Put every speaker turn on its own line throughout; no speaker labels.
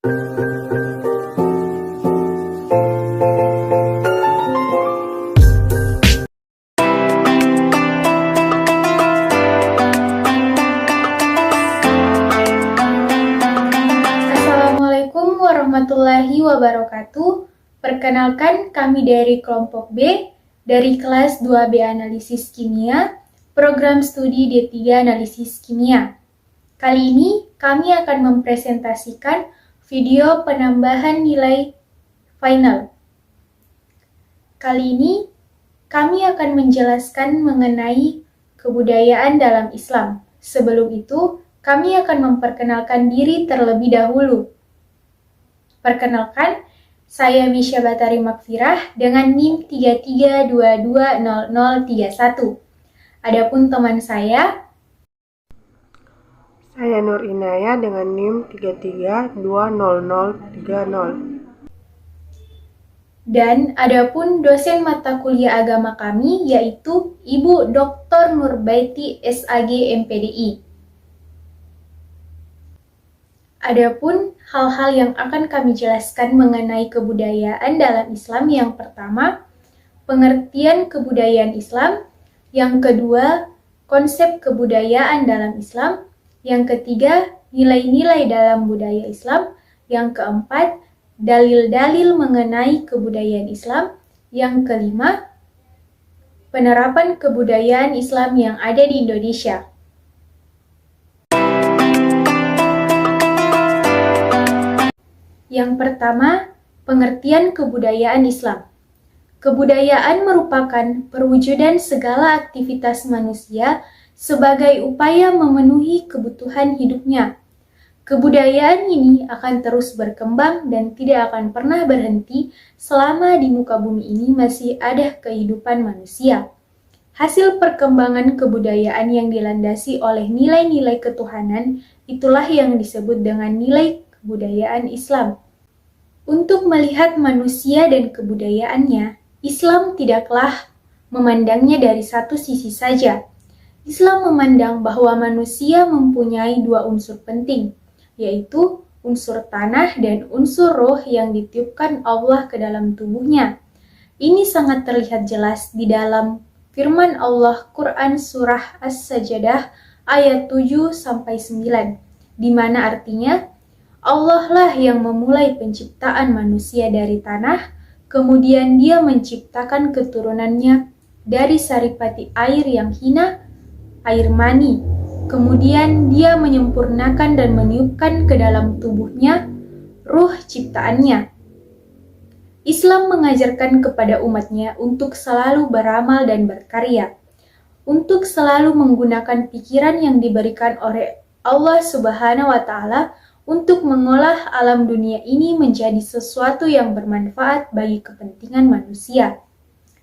Assalamualaikum warahmatullahi wabarakatuh. Perkenalkan, kami dari kelompok B, dari kelas 2B Analisis Kimia, program studi D3 Analisis Kimia. Kali ini kami akan mempresentasikan video penambahan nilai final. Kali ini kami akan menjelaskan mengenai kebudayaan dalam Islam. Sebelum itu, kami akan memperkenalkan diri terlebih dahulu. Perkenalkan, saya Misha Batari Makfirah dengan NIM 33220031. Adapun teman saya
Nur Inaya dengan NIM 33200030.
dan adapun dosen mata kuliah agama kami yaitu Ibu Dr. Nurbaiti SAG MPDI. Adapun hal-hal yang akan kami jelaskan mengenai kebudayaan dalam Islam, yang pertama, pengertian kebudayaan Islam, yang kedua, konsep kebudayaan dalam Islam, yang ketiga, nilai-nilai dalam budaya Islam, yang keempat, dalil-dalil mengenai kebudayaan Islam, yang kelima, penerapan kebudayaan Islam yang ada di Indonesia. Yang pertama, pengertian kebudayaan Islam. Kebudayaan merupakan perwujudan segala aktivitas manusia sebagai upaya memenuhi kebutuhan hidupnya. Kebudayaan ini akan terus berkembang dan tidak akan pernah berhenti selama di muka bumi ini masih ada kehidupan manusia. Hasil perkembangan kebudayaan yang dilandasi oleh nilai-nilai ketuhanan itulah yang disebut dengan nilai kebudayaan Islam. Untuk melihat manusia dan kebudayaannya, Islam tidaklah memandangnya dari satu sisi saja. Islam memandang bahwa manusia mempunyai dua unsur penting, yaitu unsur tanah dan unsur roh yang ditiupkan Allah ke dalam tubuhnya. Ini sangat terlihat jelas di dalam firman Allah Quran Surah As-Sajdah ayat 7-9, di mana artinya, Allah lah yang memulai penciptaan manusia dari tanah, kemudian Dia menciptakan keturunannya dari saripati air yang hina, air mani. Kemudian Dia menyempurnakan dan meniupkan ke dalam tubuhnya ruh ciptaannya. Islam mengajarkan kepada umatnya untuk selalu beramal dan berkarya, untuk selalu menggunakan pikiran yang diberikan oleh Allah Subhanahu wa Ta'ala untuk mengolah alam dunia ini menjadi sesuatu yang bermanfaat bagi kepentingan manusia.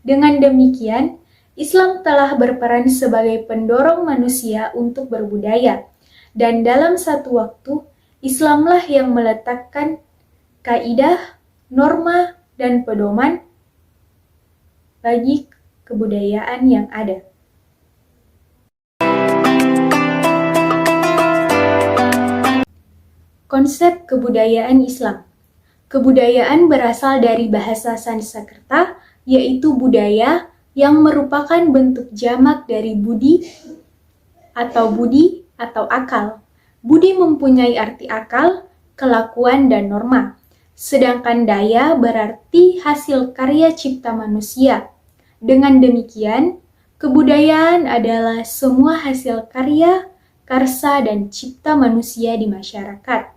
Dengan demikian, Islam telah berperan sebagai pendorong manusia untuk berbudaya, dan dalam satu waktu, Islamlah yang meletakkan kaidah, norma, dan pedoman bagi kebudayaan yang ada. Konsep kebudayaan Islam. Kebudayaan berasal dari bahasa Sanskerta, yaitu budaya, yang merupakan bentuk jamak dari budi atau akal. Budi mempunyai arti akal, kelakuan, dan norma. Sedangkan daya berarti hasil karya cipta manusia. Dengan demikian, kebudayaan adalah semua hasil karya, karsa, dan cipta manusia di masyarakat.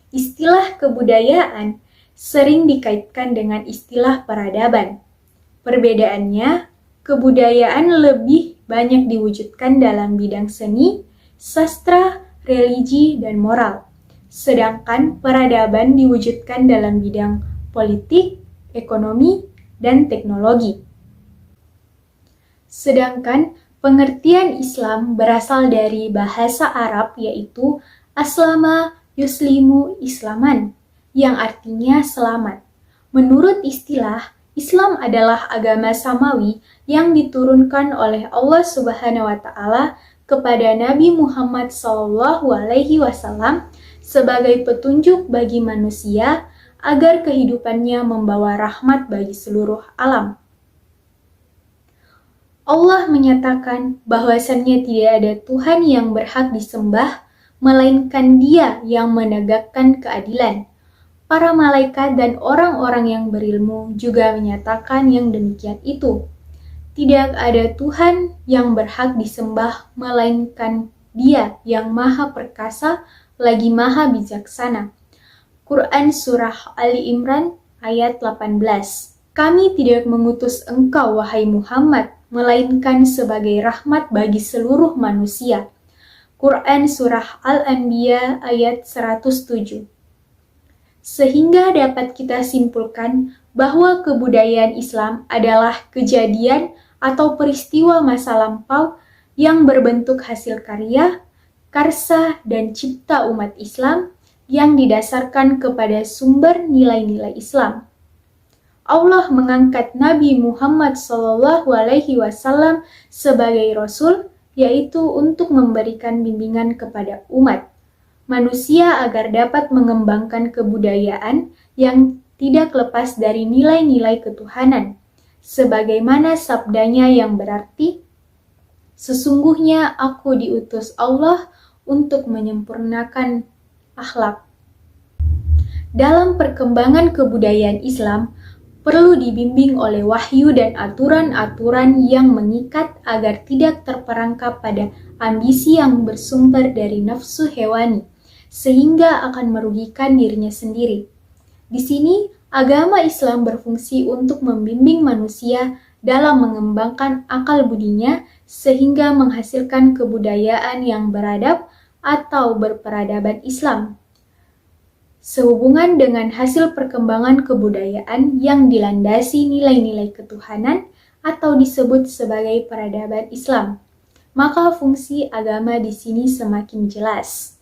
Istilah kebudayaan sering dikaitkan dengan istilah peradaban. Perbedaannya, kebudayaan lebih banyak diwujudkan dalam bidang seni, sastra, religi, dan moral. Sedangkan peradaban diwujudkan dalam bidang politik, ekonomi, dan teknologi. Sedangkan pengertian Islam berasal dari bahasa Arab yaitu aslama yuslimu islaman, yang artinya selamat. Menurut istilah, Islam adalah agama samawi yang diturunkan oleh Allah Subhanahu wa Ta'ala kepada Nabi Muhammad SAW sebagai petunjuk bagi manusia agar kehidupannya membawa rahmat bagi seluruh alam. Allah menyatakan bahwasannya tidak ada Tuhan yang berhak disembah, melainkan Dia yang menegakkan keadilan. Para malaikat dan orang-orang yang berilmu juga menyatakan yang demikian itu. Tidak ada Tuhan yang berhak disembah, melainkan Dia yang Maha Perkasa, lagi Maha Bijaksana. Quran Surah Ali Imran ayat 18. Kami tidak mengutus engkau, wahai Muhammad, melainkan sebagai rahmat bagi seluruh manusia. Quran Surah Al-Anbiya ayat 107. Sehingga dapat kita simpulkan bahwa kebudayaan Islam adalah kejadian atau peristiwa masa lampau yang berbentuk hasil karya, karsa, dan cipta umat Islam yang didasarkan kepada sumber nilai-nilai Islam. Allah mengangkat Nabi Muhammad SAW sebagai Rasul, yaitu untuk memberikan bimbingan kepada umat manusia agar dapat mengembangkan kebudayaan yang tidak lepas dari nilai-nilai ketuhanan, sebagaimana sabdanya yang berarti, "Sesungguhnya aku diutus Allah untuk menyempurnakan akhlak." Dalam perkembangan kebudayaan Islam, perlu dibimbing oleh wahyu dan aturan-aturan yang mengikat agar tidak terperangkap pada ambisi yang bersumber dari nafsu hewani, sehingga akan merugikan dirinya sendiri. Di sini, agama Islam berfungsi untuk membimbing manusia dalam mengembangkan akal budinya sehingga menghasilkan kebudayaan yang beradab atau berperadaban Islam. Sehubungan dengan hasil perkembangan kebudayaan yang dilandasi nilai-nilai ketuhanan atau disebut sebagai peradaban Islam, maka fungsi agama di sini semakin jelas.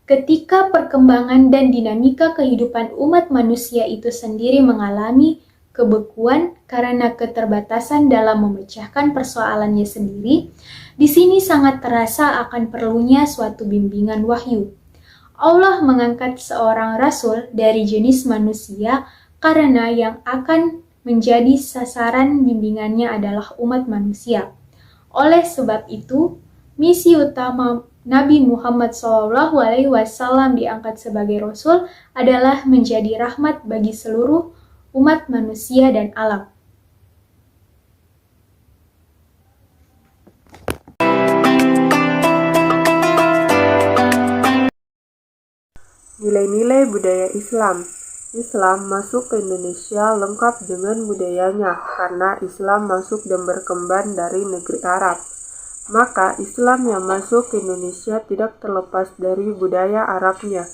Ketika perkembangan dan dinamika kehidupan umat manusia itu sendiri mengalami kebekuan karena keterbatasan dalam memecahkan persoalannya sendiri, di sini sangat terasa akan perlunya suatu bimbingan wahyu. Allah mengangkat seorang rasul dari jenis manusia karena yang akan menjadi sasaran bimbingannya adalah umat manusia. Oleh sebab itu, misi utama Nabi Muhammad SAW diangkat sebagai Rasul adalah menjadi rahmat bagi seluruh umat manusia dan alam.
Nilai-nilai budaya Islam. Islam masuk ke Indonesia lengkap dengan budayanya karena Islam masuk dan berkembang dari negeri Arab. Maka Islam yang masuk ke Indonesia tidak terlepas dari budaya Arabnya.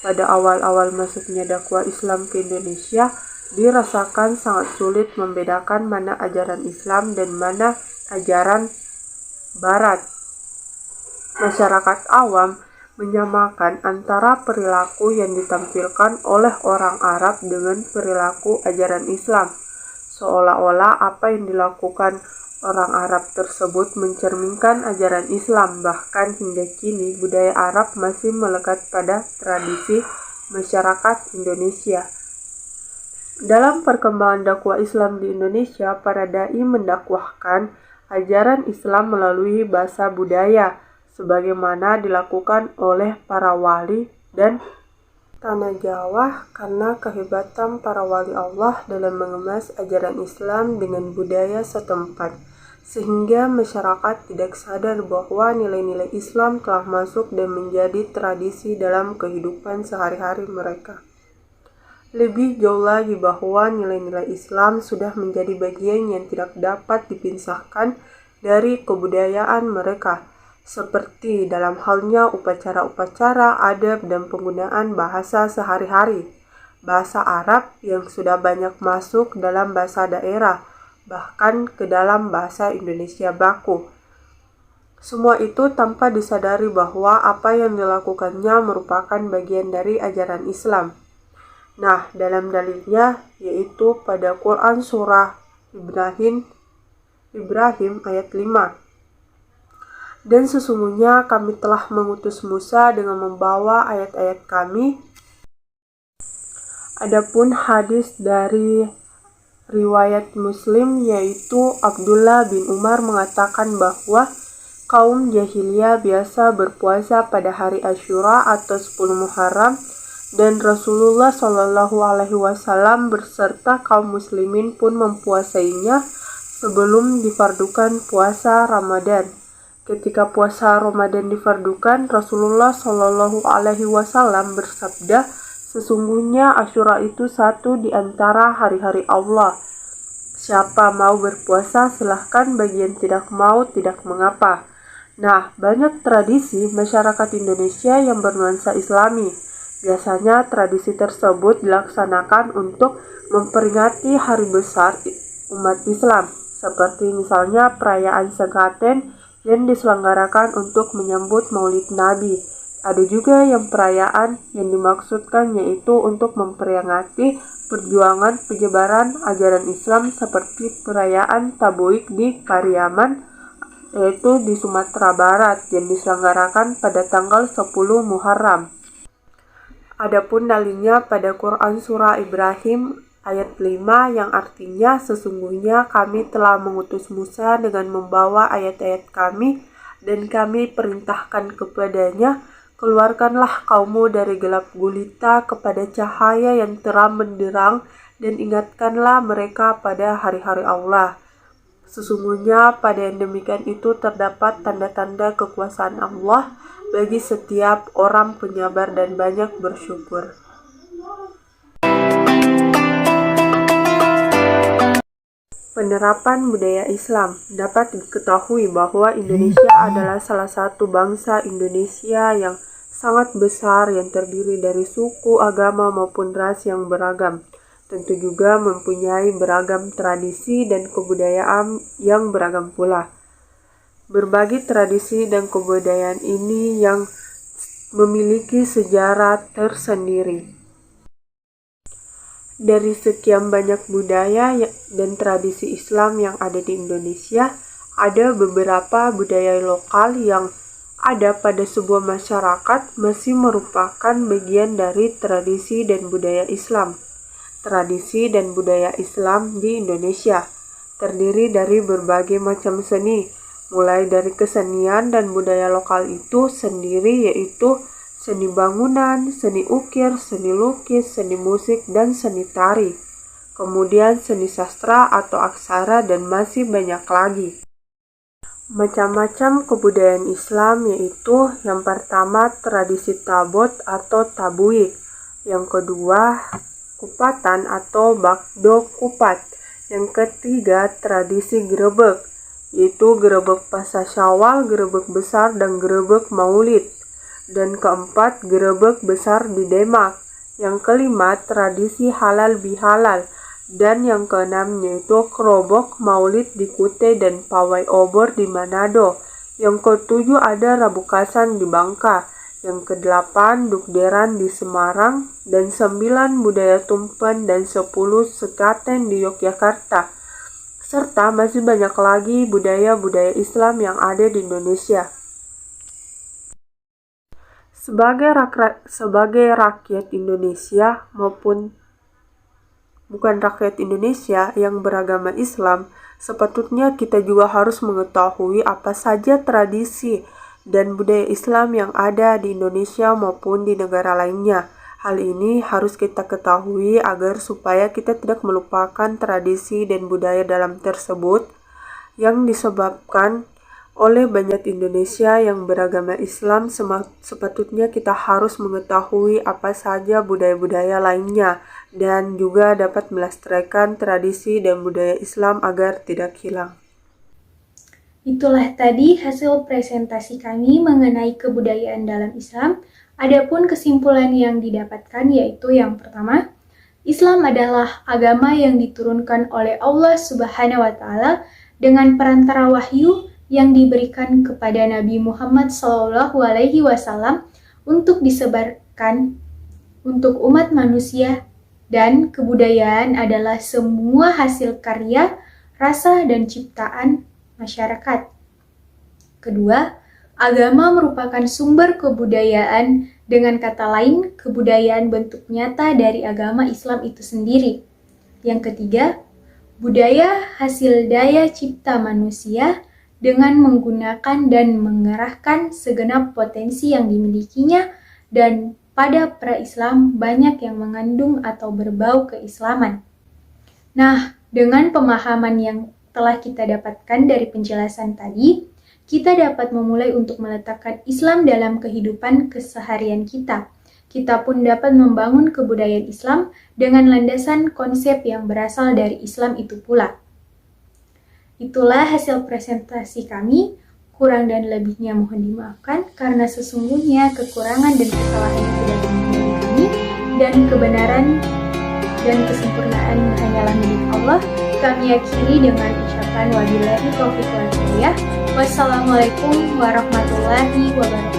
Pada awal-awal masuknya dakwah Islam ke Indonesia, dirasakan sangat sulit membedakan mana ajaran Islam dan mana ajaran Barat. Masyarakat awam menyamakan antara perilaku yang ditampilkan oleh orang Arab dengan perilaku ajaran Islam, seolah-olah apa yang dilakukan orang Arab tersebut mencerminkan ajaran Islam. Bahkan hingga kini budaya Arab masih melekat pada tradisi masyarakat Indonesia. Dalam perkembangan dakwah Islam di Indonesia, para dai mendakwahkan ajaran Islam melalui bahasa budaya, sebagaimana dilakukan oleh para wali dan tanah Jawa karena kehebatan para wali Allah dalam mengemas ajaran Islam dengan budaya setempat, sehingga masyarakat tidak sadar bahwa nilai-nilai Islam telah masuk dan menjadi tradisi dalam kehidupan sehari-hari mereka. Lebih jauh lagi bahwa nilai-nilai Islam sudah menjadi bagian yang tidak dapat dipisahkan dari kebudayaan mereka, seperti dalam halnya upacara-upacara, adab, dan penggunaan bahasa sehari-hari. Bahasa Arab yang sudah banyak masuk dalam bahasa daerah, bahkan ke dalam bahasa Indonesia baku. Semua itu tanpa disadari bahwa apa yang dilakukannya merupakan bagian dari ajaran Islam. Nah, dalam dalilnya yaitu pada Quran Surah Ibrahim ayat 5. Dan sesungguhnya kami telah mengutus Musa dengan membawa ayat-ayat kami. Adapun hadis dari riwayat Muslim yaitu Abdullah bin Umar mengatakan bahwa kaum jahiliyah biasa berpuasa pada hari Asyura atau 10 Muharram, dan Rasulullah Shallallahu Alaihi Wasallam berserta kaum muslimin pun mempuasainya sebelum difardukan puasa Ramadan. Ketika puasa Ramadan difardukan, Rasulullah Shallallahu Alaihi Wasallam bersabda, sesungguhnya Asyura itu satu di antara hari-hari Allah. Siapa mau berpuasa, silahkan, bagi yang tidak mau, tidak mengapa. Nah, banyak tradisi masyarakat Indonesia yang bernuansa Islami. Biasanya tradisi tersebut dilaksanakan untuk memperingati hari besar umat Islam, seperti misalnya perayaan Sekaten yang diselenggarakan untuk menyambut Maulid Nabi. Ada juga yang perayaan yang dimaksudkan yaitu untuk memperingati perjuangan penyebaran ajaran Islam seperti perayaan Tabuik di Pariaman, yaitu di Sumatera Barat yang diselenggarakan pada tanggal 10 Muharram. Adapun dalilnya pada Quran Surah Ibrahim ayat 5 yang artinya sesungguhnya kami telah mengutus Musa dengan membawa ayat-ayat kami dan kami perintahkan kepadanya, keluarkanlah kaummu dari gelap gulita kepada cahaya yang terang benderang dan ingatkanlah mereka pada hari-hari Allah. Sesungguhnya pada yang demikian itu terdapat tanda-tanda kekuasaan Allah bagi setiap orang penyabar dan banyak bersyukur. Penerapan budaya Islam. Dapat diketahui bahwa Indonesia adalah salah satu bangsa Indonesia yang sangat besar yang terdiri dari suku, agama maupun ras yang beragam. Tentu juga mempunyai beragam tradisi dan kebudayaan yang beragam pula. Berbagai tradisi dan kebudayaan ini yang memiliki sejarah tersendiri. Dari sekian banyak budaya dan tradisi Islam yang ada di Indonesia, ada beberapa budaya lokal yang ada pada sebuah masyarakat masih merupakan bagian dari tradisi dan budaya Islam. Tradisi dan budaya Islam di Indonesia terdiri dari berbagai macam seni, mulai dari kesenian dan budaya lokal itu sendiri yaitu seni bangunan, seni ukir, seni lukis, seni musik, dan seni tari. Kemudian seni sastra atau aksara dan masih banyak lagi. Macam-macam kebudayaan Islam yaitu yang pertama tradisi tabot atau tabuik, yang kedua kupatan atau bakdo kupat, yang ketiga tradisi gerebek, yaitu gerebek pasca Syawal, gerebek besar, dan gerebek Maulid. Dan keempat, gerebek besar di Demak. Yang kelima, tradisi halal bihalal. Dan yang keenam, yaitu kerobok Maulid di Kute dan pawai obor di Manado. Yang ketujuh, ada Rabukasan di Bangka. Yang kedelapan, Dukderan di Semarang. Dan 9, budaya Tumpen, dan 10, Sekaten di Yogyakarta. Serta masih banyak lagi budaya-budaya Islam yang ada di Indonesia. Sebagai rakyat Indonesia maupun bukan rakyat Indonesia yang beragama Islam, sepatutnya kita juga harus mengetahui apa saja tradisi dan budaya Islam yang ada di Indonesia maupun di negara lainnya. Hal ini harus kita ketahui agar supaya kita tidak melupakan tradisi dan budaya dalam tersebut yang disebabkan oleh banyak Indonesia yang beragama Islam. Sepatutnya kita harus mengetahui apa saja budaya-budaya lainnya dan juga dapat melestarikan tradisi dan budaya Islam agar tidak hilang.
Itulah tadi hasil presentasi kami mengenai kebudayaan dalam Islam. Adapun kesimpulan yang didapatkan yaitu yang pertama, Islam adalah agama yang diturunkan oleh Allah Subhanahu wa Ta'ala dengan perantara wahyu yang diberikan kepada Nabi Muhammad SAW untuk disebarkan untuk umat manusia, dan kebudayaan adalah semua hasil karya, rasa, dan ciptaan masyarakat. Kedua, Agama merupakan sumber kebudayaan, dengan kata lain, kebudayaan bentuk nyata dari agama Islam itu sendiri. Yang ketiga, budaya hasil daya cipta manusia dengan menggunakan dan mengerahkan segenap potensi yang dimilikinya, dan pada pra-Islam banyak yang mengandung atau berbau keislaman. Nah, dengan pemahaman yang telah kita dapatkan dari penjelasan tadi, kita dapat memulai untuk meletakkan Islam dalam kehidupan keseharian kita. Kita pun dapat membangun kebudayaan Islam dengan landasan konsep yang berasal dari Islam itu pula. Itulah hasil presentasi kami. Kurang dan lebihnya mohon dimaafkan, karena sesungguhnya kekurangan dan kesalahan itu dari kami, dan kebenaran dan kesempurnaan hanyalah milik Allah. Kami akhiri dengan ucapan wabillahi taufiq wal hidayah. Wassalamualaikum warahmatullahi wabarakatuh.